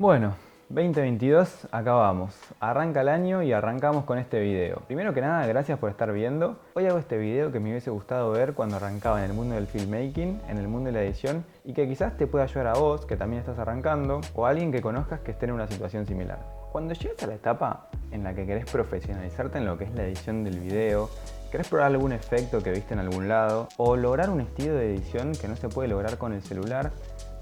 Bueno, 2022, acá vamos. Arranca el año y arrancamos con este video. Primero que nada, gracias por estar viendo. Hoy hago este video que me hubiese gustado ver cuando arrancaba en el mundo del filmmaking, en el mundo de la edición, y que quizás te pueda ayudar a vos, que también estás arrancando, o a alguien que conozcas que esté en una situación similar. Cuando llegas a la etapa en la que querés profesionalizarte en lo que es la edición del video, querés probar algún efecto que viste en algún lado, o lograr un estilo de edición que no se puede lograr con el celular,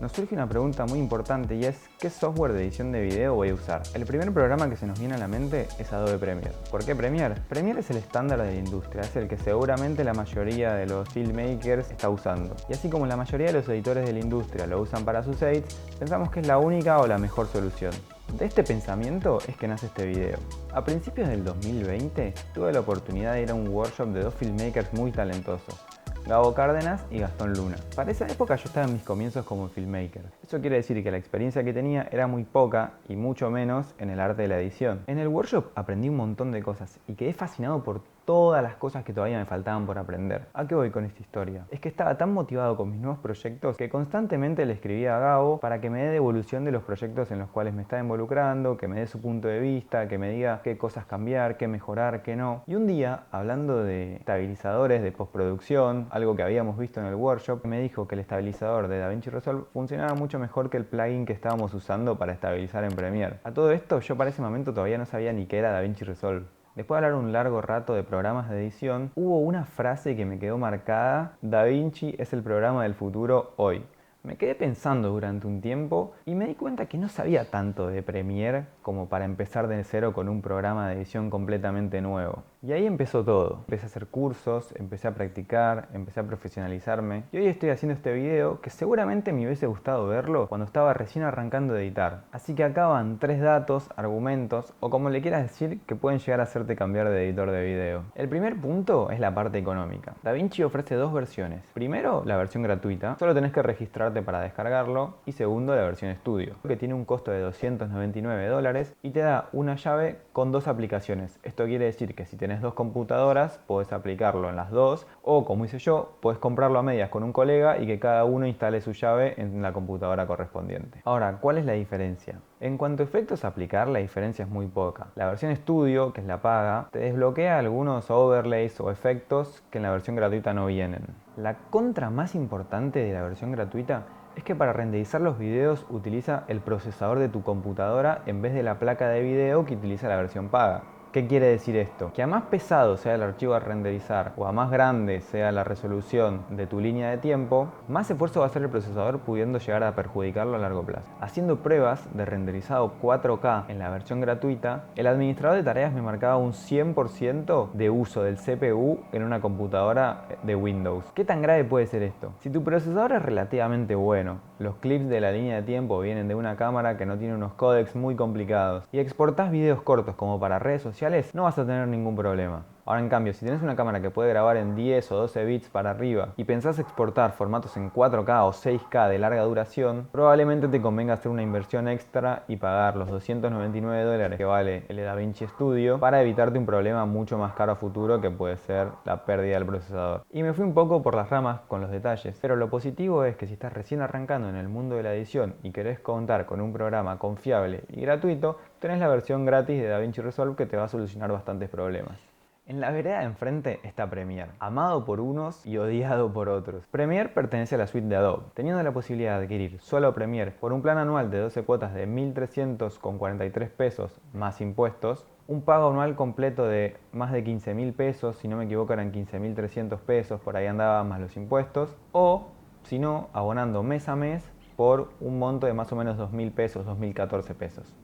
nos surge una pregunta muy importante y es ¿qué software de edición de video voy a usar? El primer programa que se nos viene a la mente es Adobe Premiere. ¿Por qué Premiere? Premiere es el estándar de la industria, es el que seguramente la mayoría de los filmmakers está usando. Y así como la mayoría de los editores de la industria lo usan para sus edits, pensamos que es la única o la mejor solución. De este pensamiento es que nace este video. A principios del 2020 tuve la oportunidad de ir a un workshop de dos filmmakers muy talentosos, Gabo Cárdenas y Gastón Luna. Para esa época yo estaba en mis comienzos como filmmaker. Eso quiere decir que la experiencia que tenía era muy poca y mucho menos en el arte de la edición. En el workshop aprendí un montón de cosas y quedé fascinado por todas las cosas que todavía me faltaban por aprender. ¿A qué voy con esta historia? Es que estaba tan motivado con mis nuevos proyectos que constantemente le escribía a Gabo para que me dé devolución de los proyectos en los cuales me estaba involucrando, que me dé su punto de vista, que me diga qué cosas cambiar, qué mejorar, qué no. Y un día, hablando de estabilizadores de postproducción, algo que habíamos visto en el workshop, me dijo que el estabilizador de DaVinci Resolve funcionaba mucho mejor que el plugin que estábamos usando para estabilizar en Premiere. A todo esto, yo para ese momento todavía no sabía ni qué era DaVinci Resolve. Después de hablar un largo rato de programas de edición, hubo una frase que me quedó marcada: DaVinci es el programa del futuro hoy. Me quedé pensando durante un tiempo y me di cuenta que no sabía tanto de Premiere como para empezar de cero con un programa de edición completamente nuevo. Y ahí empezó todo. Empecé a hacer cursos, empecé a practicar, empecé a profesionalizarme. Y hoy estoy haciendo este video que seguramente me hubiese gustado verlo cuando estaba recién arrancando de editar. Así que acá van 3 datos, argumentos, o como le quieras decir, que pueden llegar a hacerte cambiar de editor de video. El primer punto es la parte económica. DaVinci ofrece dos versiones. Primero, la versión gratuita. Solo tenés que registrarte para descargarlo. Y segundo, la versión estudio, que tiene un costo de $299 y te da una llave con dos aplicaciones. Esto quiere decir que si tenés dos computadoras, podés aplicarlo en las dos, o como hice yo, podés comprarlo a medias con un colega y que cada uno instale su llave en la computadora correspondiente. Ahora, ¿cuál es la diferencia? En cuanto a efectos a aplicar, la diferencia es muy poca. La versión estudio, que es la paga, te desbloquea algunos overlays o efectos que en la versión gratuita no vienen. La contra más importante de la versión gratuita es que para renderizar los videos utiliza el procesador de tu computadora en vez de la placa de video que utiliza la versión paga. ¿Qué quiere decir esto? Que a más pesado sea el archivo a renderizar o a más grande sea la resolución de tu línea de tiempo, más esfuerzo va a hacer el procesador, pudiendo llegar a perjudicarlo a largo plazo. Haciendo pruebas de renderizado 4K en la versión gratuita, el administrador de tareas me marcaba un 100% de uso del CPU en una computadora de Windows. ¿Qué tan grave puede ser esto? Si tu procesador es relativamente bueno, los clips de la línea de tiempo vienen de una cámara que no tiene unos códecs muy complicados y exportás videos cortos como para redes sociales, no vas a tener ningún problema. Ahora, en cambio, si tienes una cámara que puede grabar en 10 o 12 bits para arriba y pensás exportar formatos en 4K o 6K de larga duración, probablemente te convenga hacer una inversión extra y pagar los $299 que vale el DaVinci Studio para evitarte un problema mucho más caro a futuro, que puede ser la pérdida del procesador. Y me fui un poco por las ramas con los detalles, pero lo positivo es que si estás recién arrancando en el mundo de la edición y querés contar con un programa confiable y gratuito, tenés la versión gratis de DaVinci Resolve que te va a solucionar bastantes problemas. En la vereda de enfrente está Premiere, amado por unos y odiado por otros. Premiere pertenece a la suite de Adobe, teniendo la posibilidad de adquirir solo Premiere por un plan anual de 12 cuotas de 1.343 pesos más impuestos, un pago anual completo de más de 15.000 pesos, si no me equivoco eran 15.300 pesos, por ahí andaba más los impuestos, o si no, abonando mes a mes por un monto de más o menos 2.000 pesos, 2.014 pesos.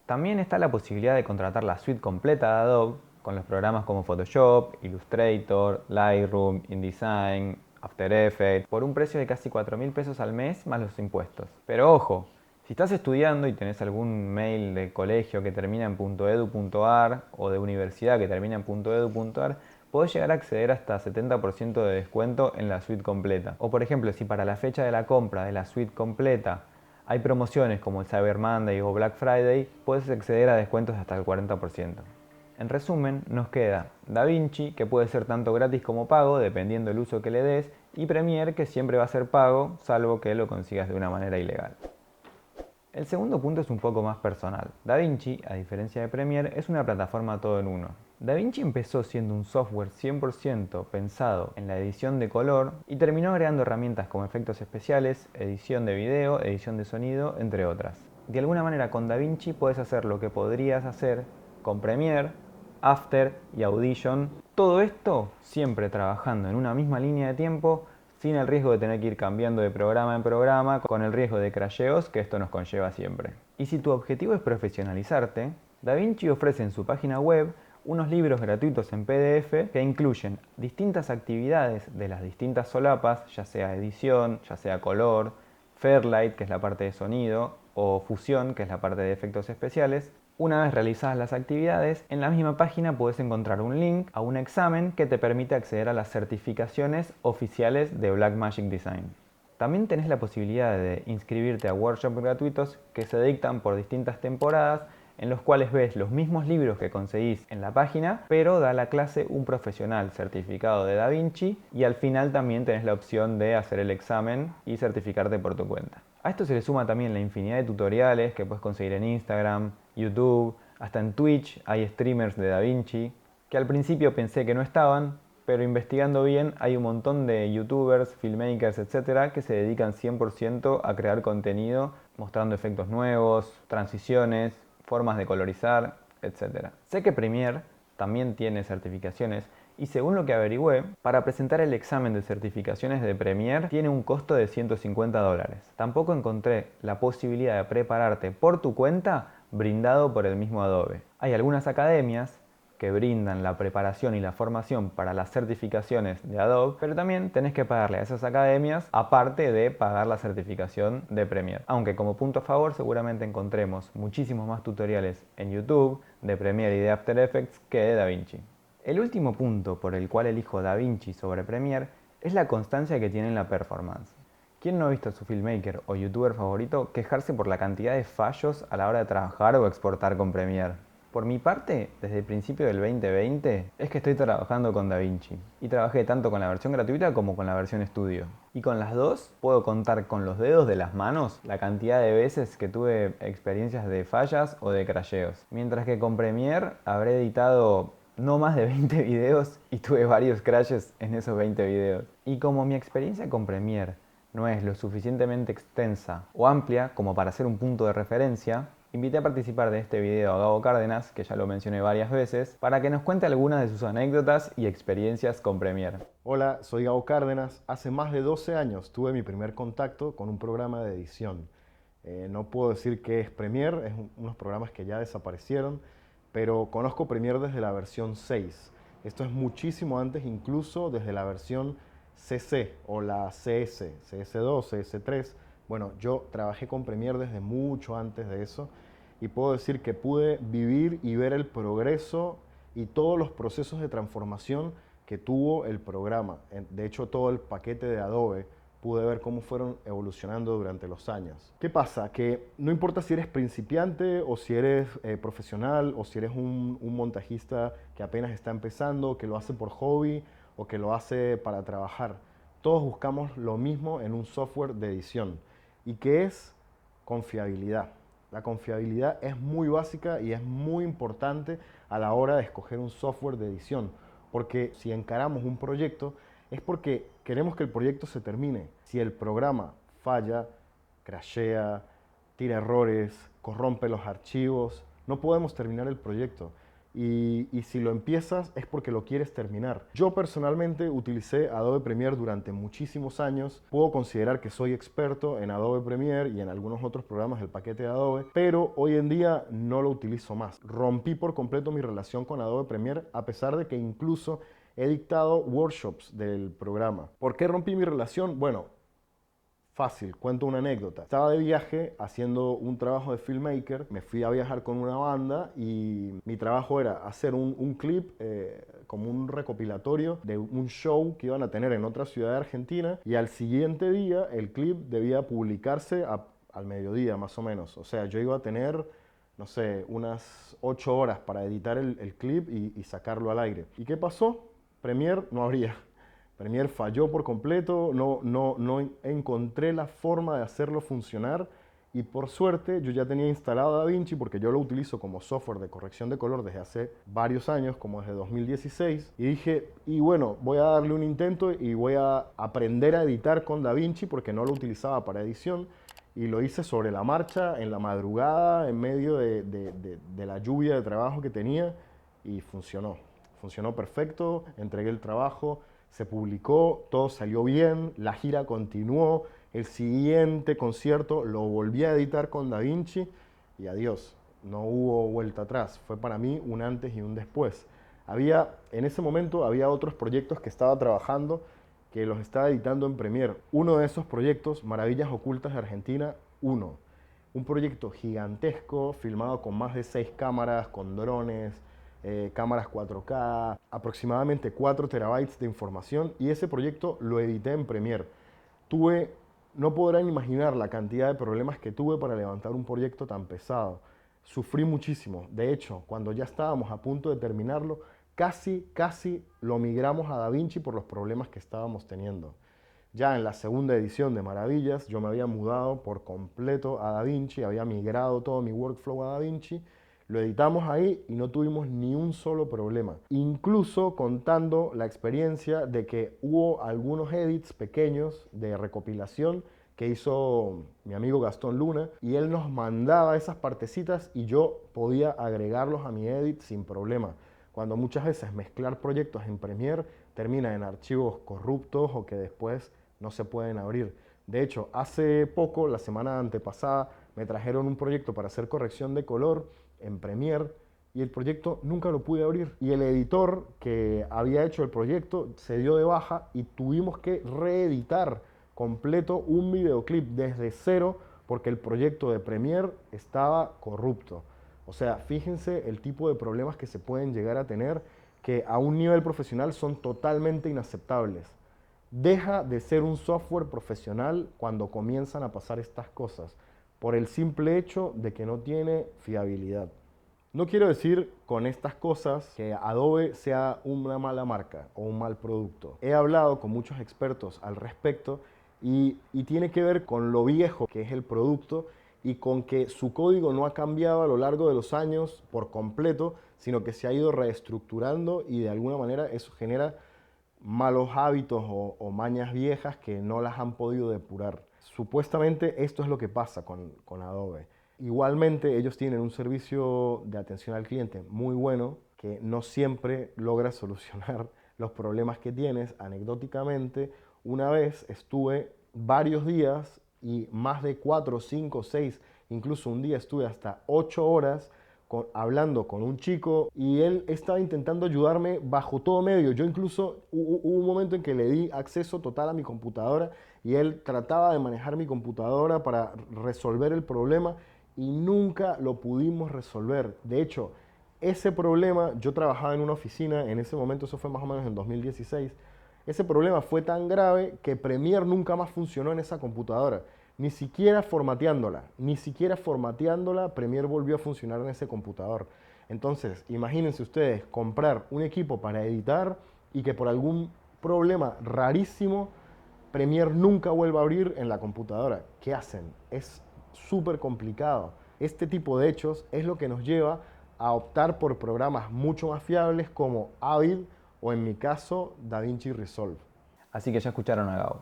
También está la posibilidad de contratar la suite completa de Adobe, con los programas como Photoshop, Illustrator, Lightroom, InDesign, After Effects, por un precio de casi 4.000 pesos al mes más los impuestos. Pero ojo, si estás estudiando y tenés algún mail de colegio que termina en .edu.ar o de universidad que termina en .edu.ar, podés llegar a acceder hasta 70% de descuento en la suite completa. O por ejemplo, si para la fecha de la compra de la suite completa hay promociones como el Cyber Monday o Black Friday, puedes acceder a descuentos hasta el 40%. En resumen, nos queda DaVinci, que puede ser tanto gratis como pago, dependiendo del uso que le des, y Premiere, que siempre va a ser pago, salvo que lo consigas de una manera ilegal. El segundo punto es un poco más personal. DaVinci, a diferencia de Premiere, es una plataforma todo en uno. DaVinci empezó siendo un software 100% pensado en la edición de color y terminó agregando herramientas como efectos especiales, edición de video, edición de sonido, entre otras. De alguna manera con DaVinci puedes hacer lo que podrías hacer con Premiere, After y Audition. Todo esto siempre trabajando en una misma línea de tiempo, sin el riesgo de tener que ir cambiando de programa en programa, con el riesgo de crasheos que esto nos conlleva siempre. Y si tu objetivo es profesionalizarte, DaVinci ofrece en su página web unos libros gratuitos en PDF que incluyen distintas actividades de las distintas solapas, ya sea edición, ya sea color, Fairlight, que es la parte de sonido, o Fusión, que es la parte de efectos especiales. Una vez realizadas las actividades, en la misma página puedes encontrar un link a un examen que te permite acceder a las certificaciones oficiales de Blackmagic Design. También tenés la posibilidad de inscribirte a workshops gratuitos que se dictan por distintas temporadas, en los cuales ves los mismos libros que conseguís en la página, pero da la clase un profesional certificado de DaVinci y al final también tenés la opción de hacer el examen y certificarte por tu cuenta. A esto se le suma también la infinidad de tutoriales que puedes conseguir en Instagram, YouTube, hasta en Twitch hay streamers de DaVinci, que al principio pensé que no estaban, pero investigando bien hay un montón de youtubers, filmmakers, etcétera, que se dedican 100% a crear contenido mostrando efectos nuevos, transiciones, formas de colorizar, etcétera. Sé que Premiere también tiene certificaciones y según lo que averigüé, para presentar el examen de certificaciones de Premiere tiene un costo de $150. Tampoco encontré la posibilidad de prepararte por tu cuenta brindado por el mismo Adobe. Hay algunas academias que brindan la preparación y la formación para las certificaciones de Adobe, pero también tenés que pagarle a esas academias aparte de pagar la certificación de Premiere. Aunque como punto a favor seguramente encontremos muchísimos más tutoriales en YouTube de Premiere y de After Effects que de DaVinci. El último punto por el cual elijo DaVinci sobre Premiere es la constancia que tiene en la performance. ¿Quién no ha visto a su filmmaker o youtuber favorito quejarse por la cantidad de fallos a la hora de trabajar o exportar con Premiere? Por mi parte, desde el principio del 2020 es que estoy trabajando con DaVinci y trabajé tanto con la versión gratuita como con la versión estudio. Y con las dos puedo contar con los dedos de las manos la cantidad de veces que tuve experiencias de fallas o de crasheos. Mientras que con Premiere habré editado no más de 20 videos y tuve varios crashes en esos 20 videos. Y como mi experiencia con Premiere no es lo suficientemente extensa o amplia como para ser un punto de referencia, invité a participar de este video a Gabo Cárdenas, que ya lo mencioné varias veces, para que nos cuente algunas de sus anécdotas y experiencias con Premiere. Hola, soy Gabo Cárdenas. Hace más de 12 años tuve mi primer contacto con un programa de edición. No puedo decir que es Premiere, unos programas que ya desaparecieron, pero conozco Premiere desde la versión 6. Esto es muchísimo antes, incluso desde la versión CC o la CS, CS2, CS3. Bueno, yo trabajé con Premiere desde mucho antes de eso y puedo decir que pude vivir y ver el progreso y todos los procesos de transformación que tuvo el programa. De hecho, todo el paquete de Adobe pude ver cómo fueron evolucionando durante los años. ¿Qué pasa? Que no importa si eres principiante o si eres profesional o si eres un montajista que apenas está empezando, que lo hace por hobby o que lo hace para trabajar. Todos buscamos lo mismo en un software de edición y que es confiabilidad. La confiabilidad es muy básica y es muy importante a la hora de escoger un software de edición, porque si encaramos un proyecto es porque queremos que el proyecto se termine. Si el programa falla, crashea, tira errores, corrompe los archivos, no podemos terminar el proyecto. Y si lo empiezas es porque lo quieres terminar. Yo personalmente utilicé Adobe Premiere durante muchísimos años. Puedo considerar que soy experto en Adobe Premiere y en algunos otros programas del paquete de Adobe, pero hoy en día no lo utilizo más. Rompí por completo mi relación con Adobe Premiere a pesar de que incluso he dictado workshops del programa. ¿Por qué rompí mi relación? Bueno, fácil, cuento una anécdota. Estaba de viaje haciendo un trabajo de filmmaker, me fui a viajar con una banda y mi trabajo era hacer un clip como un recopilatorio de un show que iban a tener en otra ciudad de Argentina y al siguiente día el clip debía publicarse al mediodía más o menos. O sea, yo iba a tener, no sé, unas 8 horas para editar el clip y sacarlo al aire. ¿Y qué pasó? Premiere no habría. Premiere falló por completo, no encontré la forma de hacerlo funcionar Y por suerte yo ya tenía instalado DaVinci porque yo lo utilizo como software de corrección de color desde hace varios años, como desde 2016. Y dije, y bueno, voy a darle un intento y voy a aprender a editar con DaVinci porque no lo utilizaba para edición. Y lo hice sobre la marcha, en la madrugada, en medio de la lluvia de trabajo que tenía, y funcionó. Funcionó perfecto, entregué el trabajo, se publicó, todo salió bien, la gira continuó. El siguiente concierto lo volví a editar con DaVinci y adiós, no hubo vuelta atrás. Fue para mí un antes y un después. En ese momento había otros proyectos que estaba trabajando que los estaba editando en Premiere. Uno de esos proyectos, Maravillas Ocultas de Argentina 1. Un proyecto gigantesco, filmado con más de 6 cámaras, con drones, cámaras 4K, aproximadamente 4 terabytes de información, y ese proyecto lo edité en Premiere. No podrán imaginar la cantidad de problemas que tuve para levantar un proyecto tan pesado. Sufrí muchísimo. De hecho, cuando ya estábamos a punto de terminarlo, casi lo migramos a DaVinci por los problemas que estábamos teniendo. Ya en la segunda edición de Maravillas, yo me había mudado por completo a DaVinci, había migrado todo mi workflow a DaVinci, lo editamos ahí y no tuvimos ni un solo problema. Incluso contando la experiencia de que hubo algunos edits pequeños de recopilación que hizo mi amigo Gastón Luna, y él nos mandaba esas partecitas y yo podía agregarlos a mi edit sin problema. Cuando muchas veces mezclar proyectos en Premiere termina en archivos corruptos o que después no se pueden abrir. De hecho, hace poco, la semana antepasada, me trajeron un proyecto para hacer corrección de color en Premiere y el proyecto nunca lo pude abrir. Y el editor que había hecho el proyecto se dio de baja y tuvimos que reeditar completo un videoclip desde cero porque el proyecto de Premiere estaba corrupto. O sea, fíjense el tipo de problemas que se pueden llegar a tener, que a un nivel profesional son totalmente inaceptables. Deja de ser un software profesional cuando comienzan a pasar estas cosas, por el simple hecho de que no tiene fiabilidad. No quiero decir con estas cosas que Adobe sea una mala marca o un mal producto. He hablado con muchos expertos al respecto y tiene que ver con lo viejo que es el producto y con que su código no ha cambiado a lo largo de los años por completo, sino que se ha ido reestructurando y de alguna manera eso genera malos hábitos o mañas viejas que no las han podido depurar. Supuestamente esto es lo que pasa con Adobe. Igualmente ellos tienen un servicio de atención al cliente muy bueno que no siempre logra solucionar los problemas que tienes. Anecdóticamente, una vez estuve varios días y más de 4, 5, 6, incluso un día estuve hasta 8 horas hablando con un chico y él estaba intentando ayudarme bajo todo medio. Yo incluso hubo un momento en que le di acceso total a mi computadora y él trataba de manejar mi computadora para resolver el problema y nunca lo pudimos resolver. De hecho, ese problema, yo trabajaba en una oficina, en ese momento, eso fue más o menos en 2016, ese problema fue tan grave que Premiere nunca más funcionó en esa computadora. Ni siquiera formateándola, Premiere volvió a funcionar en ese computador. Entonces, imagínense ustedes comprar un equipo para editar y que por algún problema rarísimo Premiere nunca vuelva a abrir en la computadora. ¿Qué hacen? Es súper complicado. Este tipo de hechos es lo que nos lleva a optar por programas mucho más fiables como Avid o, en mi caso, DaVinci Resolve. Así que ya escucharon a Gabo.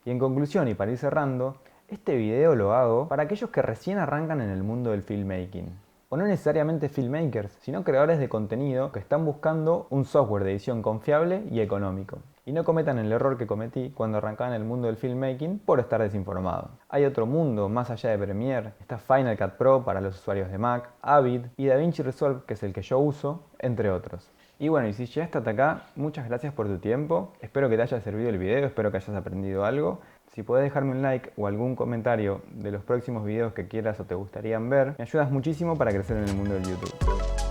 Y en conclusión, y para ir cerrando, este video lo hago para aquellos que recién arrancan en el mundo del filmmaking. O no necesariamente filmmakers, sino creadores de contenido que están buscando un software de edición confiable y económico. Y no cometan el error que cometí cuando arrancaba en el mundo del filmmaking por estar desinformado. Hay otro mundo más allá de Premiere. Está Final Cut Pro para los usuarios de Mac, Avid y DaVinci Resolve, que es el que yo uso, entre otros. Y bueno, y si llegaste hasta acá, muchas gracias por tu tiempo. Espero que te haya servido el video, espero que hayas aprendido algo. Si podés dejarme un like o algún comentario de los próximos videos que quieras o te gustarían ver, me ayudas muchísimo para crecer en el mundo del YouTube.